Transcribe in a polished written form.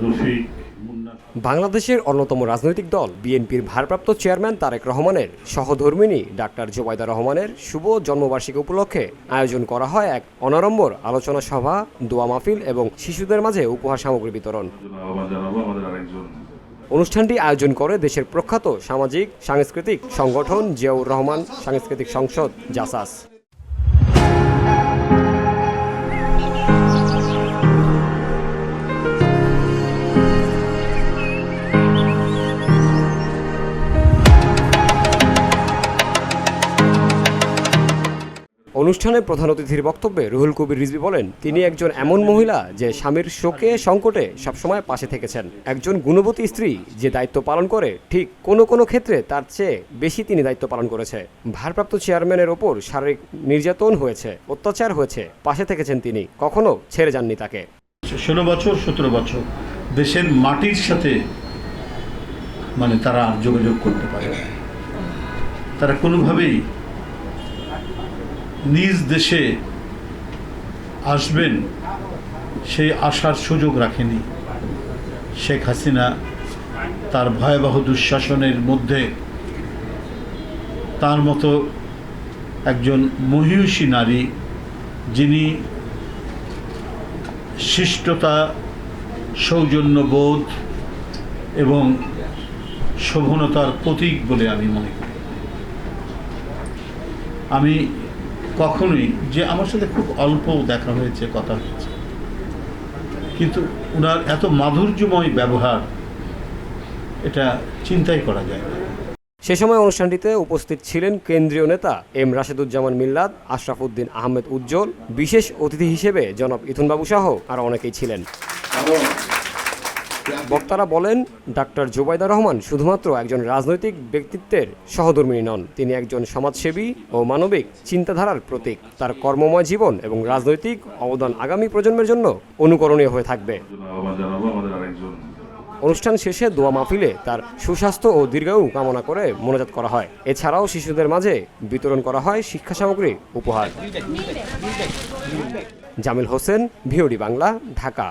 রফিক। বাংলাদেশের অন্যতম রাজনৈতিক দল বিএনপির ভারপ্রাপ্ত চেয়ারম্যান তারেক রহমানের সহধর্মিণী ডাক্তার জোবাইদা রহমানের শুভ জন্মবার্ষিকী উপলক্ষে আয়োজন করা হয় এক অনাড়ম্বর আলোচনা সভা, দোয়া মাহফিল এবং শিশুদের মাঝে উপহার সামগ্রী বিতরণ। অনুষ্ঠানটি আয়োজন করে দেশের প্রখ্যাত সামাজিক সাংস্কৃতিক সংগঠন জিয়াউর রহমান সাংস্কৃতিক সংসদ জাসাস। অনুষ্ঠানে প্রধান অতিথির বক্তব্যে রুহুল কবির রিজভী বলেন, তিনি একজন এমন মহিলা যে স্বামীর শোকে সংকটে সবসময় পাশে থেকেছেন। একজন গুণবতী স্ত্রী যে দায়িত্ব পালন করে, ঠিক কোনো কোনো ক্ষেত্রে তার চেয়ে বেশি তিনি দায়িত্ব পালন করেছে। ভারপ্রাপ্ত চেয়ারম্যানের ওপর শারীরিক নির্যাতন হয়েছে, অত্যাচার হয়েছে, পাশে থেকেছেন তিনি, কখনো ছেড়ে যাননি তাকে। 16 বছর 17 বছর দেশের মাটির সাথে তারা যোগাযোগ করতে পারে, তারা কোনোভাবেই নিজ দেশে আসবেন সেই আসার সুযোগ রাখেনি। শেখ হাসিনা তার ভয়াবহ দুঃশাসনের মধ্যে তার মতো একজন মহিয়সী নারী, যিনি শিষ্টতা, সৌজন্যবোধ এবং শোভনতার প্রতীক বলে আমি মনে করি। আমি কখনোই, যে আমার সাথে খুব অল্প দেখা হয়েছে, কথা হয়েছে, কিন্তু ওনার এত মাধুর্যময় ব্যবহার, এটা চিন্তাই করা যায় না। সে সময় অনুষ্ঠানটিতে উপস্থিত ছিলেন কেন্দ্রীয় নেতা এম রাশেদুজ্জামান মিল্লাত, আশরাফ উদ্দিন আহমেদ উজ্জ্বল, বিশেষ অতিথি হিসেবে জনাব ইথুনবাবু সহ আরও অনেকেই ছিলেন। বক্তারা বলেন, ডাক্তার জোবাইদা রহমান শুধুমাত্র একজন রাজনৈতিক ব্যক্তিত্বের সহধর্মিণী নন, তিনি একজন সমাজসেবী ও মানবিক চিন্তাধারার প্রতীক। তার কর্মময় জীবন এবং রাজনৈতিক অবদান আগামী প্রজন্মের জন্য অনুকরণীয় হয়ে থাকবে। অনুষ্ঠান শেষে দোয়া মাহফিলে তার সুস্বাস্থ্য ও দীর্ঘায়ু কামনা করে মোনাজাত করা হয়। এছাড়াও শিশুদের মাঝে বিতরণ করা হয় শিক্ষা সামগ্রী উপহার। জামিল হোসেন, ভিওডি বাংলা, ঢাকা।